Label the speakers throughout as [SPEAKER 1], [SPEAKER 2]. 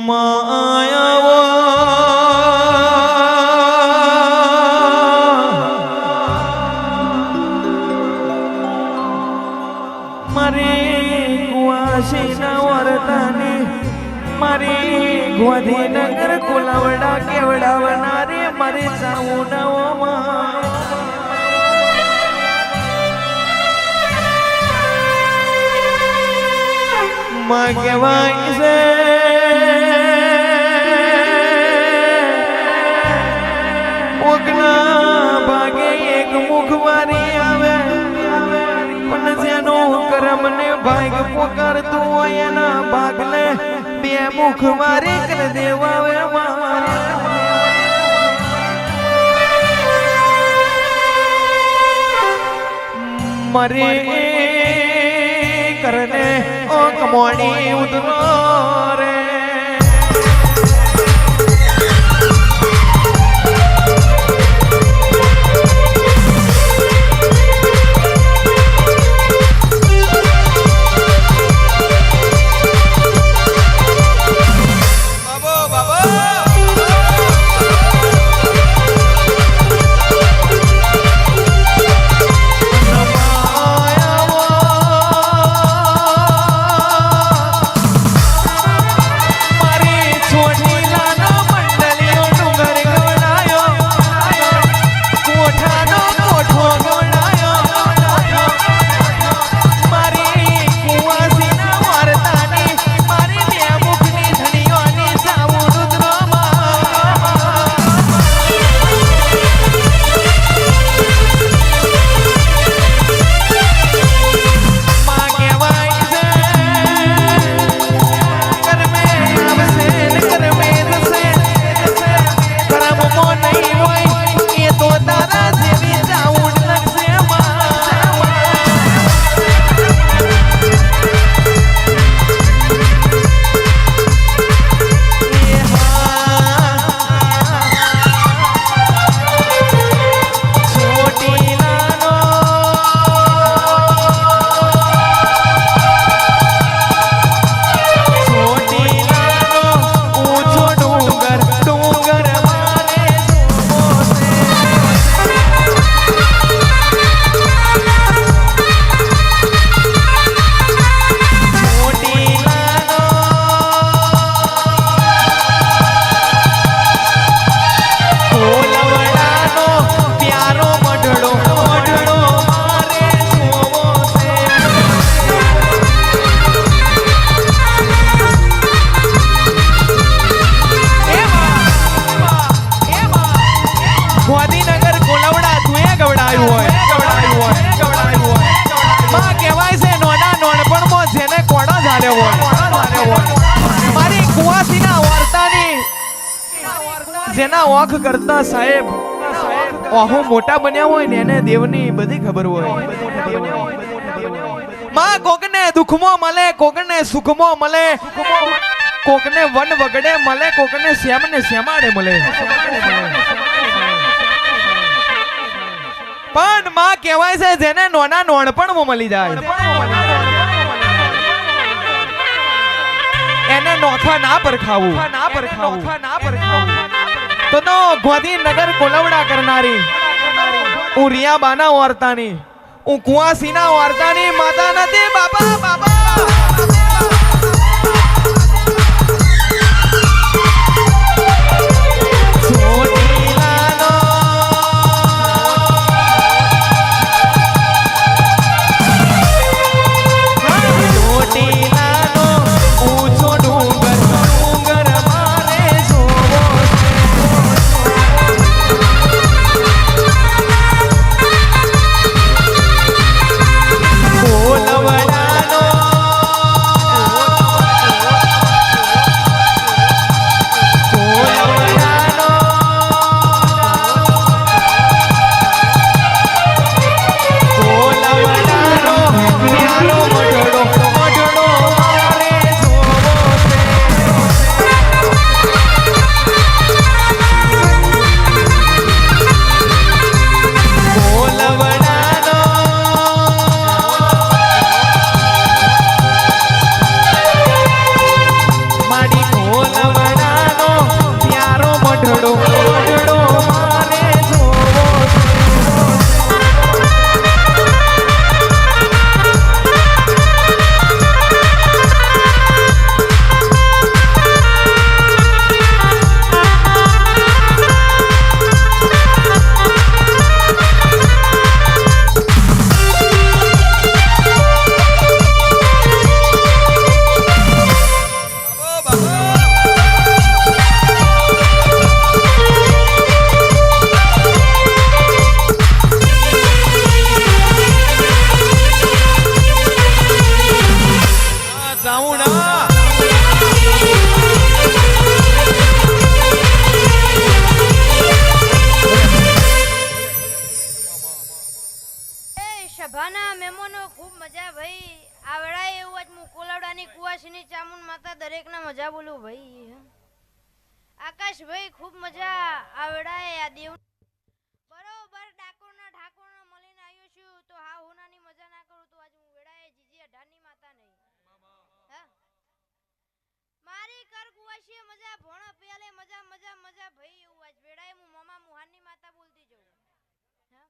[SPEAKER 1] માયાવો મારી કુવાસીના વર્તાની મારી ગોધીનગર કુલાવડા કેવડાવનારી મારી સાઉનાઓમાં માં કહેવાય છે ઓગના ભાગે એક મુખવારી આવે પણ જેનો કર્મ ને ભાગ પોકારતું હોય એના ભાગને બે મુખવારી કરી દેવાવે મરે करने ओ कमोनी उतरो रे જેના ઓખ કરતા સાહેબ ઓહો મોટા બન્યા હોય ને એને દેવની બધી ખબર હોય માં કોકને દુખમાં મળે કોકને સુખમાં મળે કોકને વન વગડે મળે કોકને શ્યામને શ્યામાડે મળે પણ માં કહેવાય છે જેને નોના નોણપણમાં મળી જાય એને નોખા ના પરખાવું તો ગોધીનગર કોલવડા કરનારી હું રિયાબાના વાર્તાની હું કુવાસીના વાર્તાની માતા નથી બાબા બાબા
[SPEAKER 2] સભાના મહેમાનો ખૂબ મજા ભાઈ આવડાય એવું આજ હું કોલાવડાની કુવાસીની ચામુંડ માતા દરેકના મજા બોલું ભાઈ આકાશ ભાઈ ખૂબ મજા આવડાય આ દેવ બરોબર ડાકોરના ઠાકોરના મળીને આવ્યો છું તો હા હોનાની મજા ના કરું તો આજ હું વેડાય જીજી અઢારની માતા નહીં હા મારી કર કુવાસીએ મજા ભણ પેલે મજા મજા મજા ભાઈ એવું આજ વેડાય હું મામા મુહાનની માતા બોલતી જઉં હા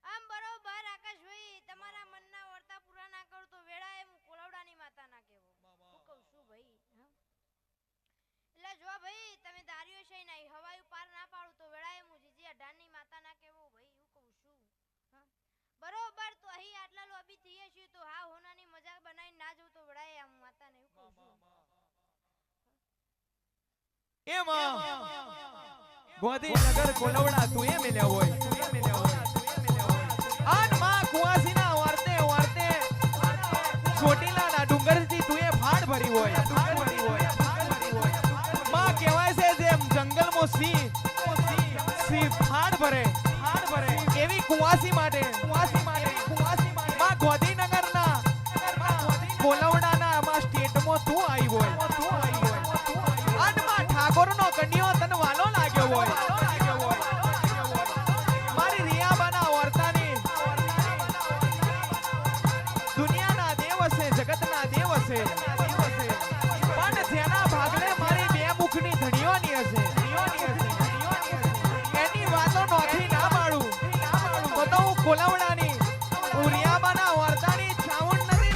[SPEAKER 2] આમ બરોબર આકાશભાઈ તમારા મનના વર્તા પૂરા ના કરું તો વેળાએ હું કોલાવડાની માતા ના કહેવો હું કહું છું ભાઈ એટલે જો ભાઈ તમે દારીઓ છે નહીં હવાયું પાર ના પાડું તો વેળાએ હું જીજી અઢારની માતા ના કહેવો ભાઈ હું કહું છું બરોબર તો અહીં આટલા લોબી થઈએ છીએ તો હા હોનાની મજાક બનાવીને ના જવું તો વેળાએ આમ માતા ને હું કહું છું
[SPEAKER 1] એમાં ગોધીનગર કોલાવડા તું એ મેલ્યા હોય આન માં કુવાસીના વર્તે વર્તે ચોટીલાના ડુંગરથી તું એ ફાડ ભરી હોય માં કહેવાય છે જેમ જંગલમાં સિંહ ફાડ ભરે એવી કુવાસી માટે માં ગોધીનગરના કોલાવડાના માં સ્ટેટમાં તું આવી હોય આન માં ઠાકોરનો કન્યો તને વાલો લાગ્યો હોય મારી રિયાબાના વર્તાની દુનિયાના દેવ છે જગતના દેવ છે પણ જેના ભાગલે મારી બે મુખની ધણીઓની હશે એની વાતો નોખી ના પાડું તો હું કોલાવડાની હું રિયાબાના વર્તાની ચામુંડ નથી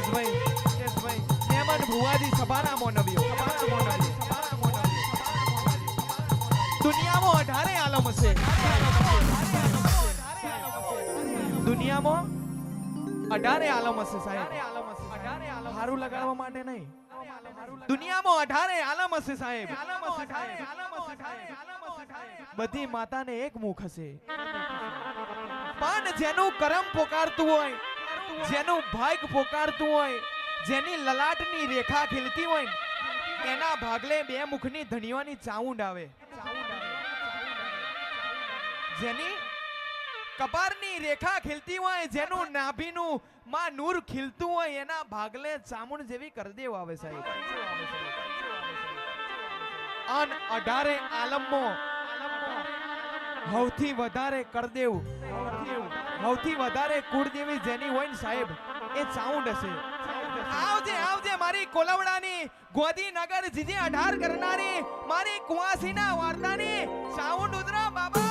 [SPEAKER 1] કેશભાઈ મહેમાન ભુવાજી સભારામાં નવ્યો દુનિયામાં 18 આલમ હશે દુનિયામાં 18 આલમ હશે સાહેબ હારું લગાડવા માટે નહીં દુનિયામાં 18 આલમ હશે સાહેબ બધી માતાને એક મુખ હશે પણ જેનું કરમ પોકારતું હોય જેનું ભાગ્ય પોકારતું હોય જેની લલાટની રેખા ખીલતી હોય એના ભાગલે બે મુખની ધણીઓની ચાઉંડ આવે જેની કપારની રેખા ખીલતી હોય જેનું નાભીનું માં નૂર ખીલતું હોય એના ભાગલે ચામુંડ જેવી કરદેવ આવે સાહેબ અન 18 આલમમાં સૌથી વધારે કરદેવ સૌથી વધારે કુળદેવી જેની હોય ને સાહેબ એ ચાઉંડ હશે આવજે મારી કોલવડાની ગોધીનગર જીજે 18 કરનારી મારી કુવાસીના વાર્તાની ચાઉંડ ઉદરા બાબા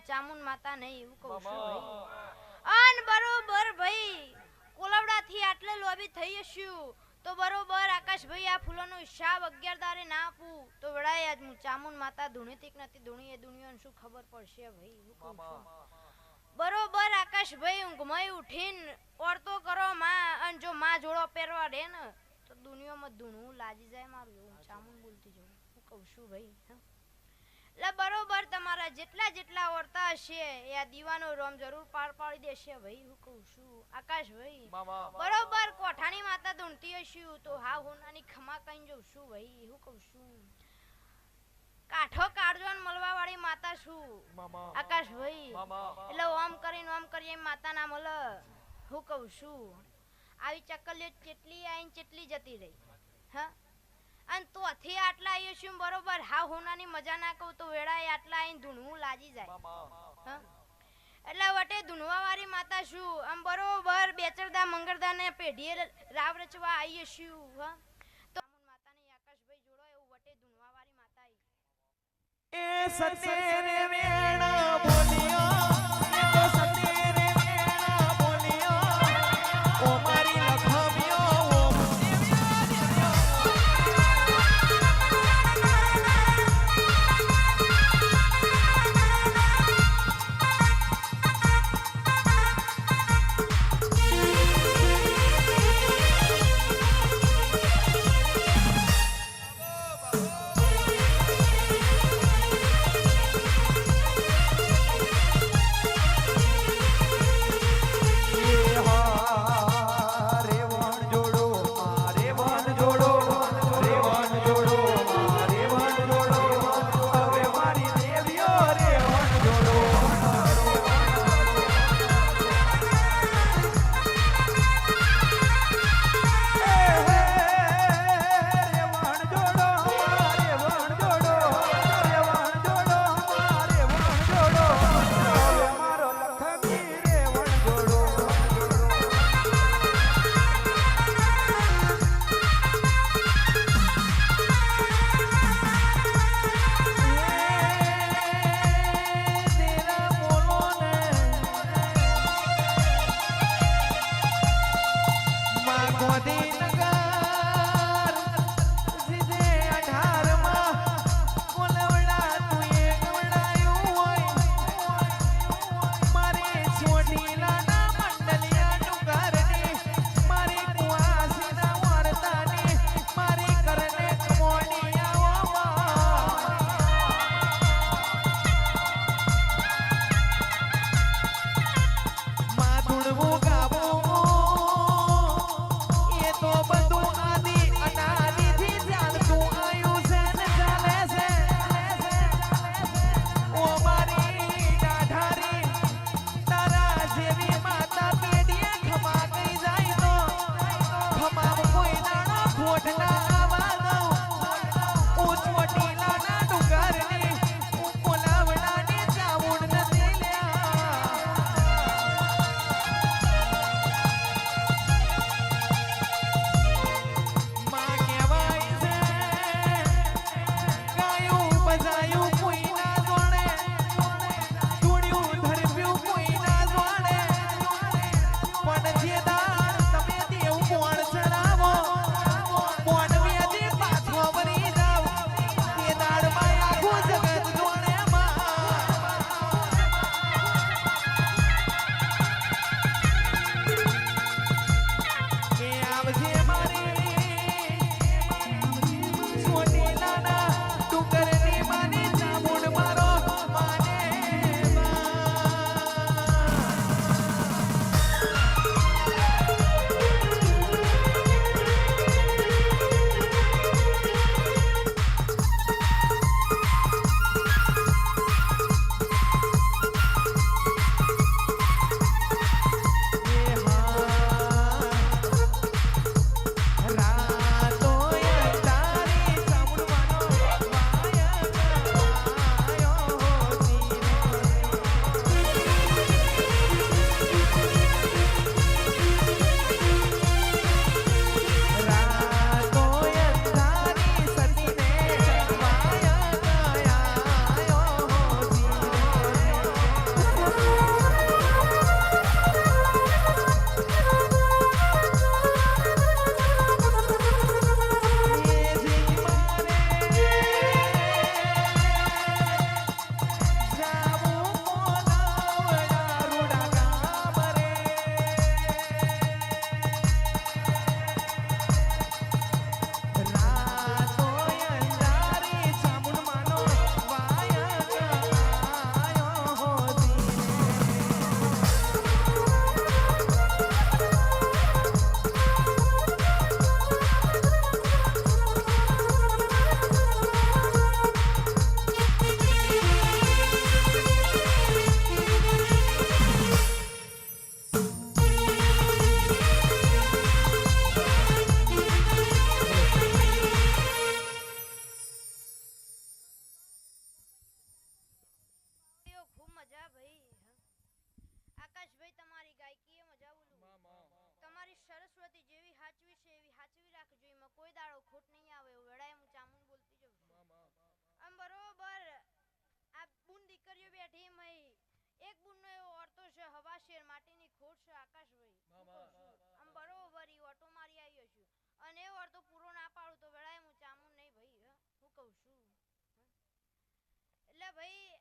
[SPEAKER 2] ચામુંડ માતા નહીં એવું કહું છું ભાઈ અન બરોબર ભાઈ કોલવડાથી આટલે લોબી થઈ હશું તો બરોબર આકાશભાઈ આ ફૂલોનો હિસાબ 11 દારે ના આપું તો વડાય આજ હું ચામુંડ માતા ધૂણીથી નથી ધૂણી એ દુનિયાને શું ખબર પડશે ભાઈ એવું કહું છું બરોબર આકાશભાઈ ઊંઘમાં ઉઠીને ઓરતો કરો માં અન જો માં જોડો પહેરવા દે ને તો દુનિયામાં ધૂણું લાજી જાય મારું એવું ચામુંડ બોલતી જવું હું કહું છું ભાઈ એટલે બરોબર તમારા જેટલા જેટલા ઓરતા હશે એ આ દીવાનો રોમ જરૂર પાર પાડી દેશે ભાઈ હું કહું છું આકાશભાઈ બરોબર કોઠાની માતા ધૂણતી હશું તો હા હોનાની ખમા કઈ જઉં છું ભાઈ હું કહું છું કાઠો કાઢજો ને મળવા વાળી માતા છું આકાશભાઈ એટલે ઓમ કરીએ માતા ના મળે હું કહું છું આવી ચકલીઓ કેટલી આઈને કેટલી જતી રહી હા અને તોથી આટલા આવીએ છું બરોબર હા હોનાની મજા ના કહું તો વેળાએ આટલા આઈને ધૂણવું લાગી જાય હા એટલે વટે ધૂણવા વાળી માતા છું આમ બરોબર બેચરદા મંગળદા ને પેઢીએ રાવ રચવા આવીએ છું હા તો માતાની આકાશભાઈ જોડો એવું વટે ધૂણવા વાળી માતા
[SPEAKER 1] એ સતેરે વેણા બોલિયો એ તો સતેરે વેણા બોલિયો ઓ મારી લખમ્યો ઓ
[SPEAKER 2] આકાશભાઈ તમારી ગાયકી એ મજા બોલું તમારી સરસ્વતી જેવી હાચવી છે એવી હાચવી રાખજો એમાં કોઈ દાડો ખોટ નહીં આવે એવું વેળાએ હું ચામુન બોલતી જઉં છું આમ બરોબર આ બુન દીકરીઓ બેઠી એમ એક બુનનો એવો ઓરતો છે હવા શેર માટીની ખોટ છે આકાશભાઈ આમ બરોબર ઈ ઓટો મારી આવ્યો છું અને એ ઓરતો પૂરો ના પાડું તો વેળાએ હું ચામુન નહીં ભાઈ હું કહું છું એટલે ભાઈ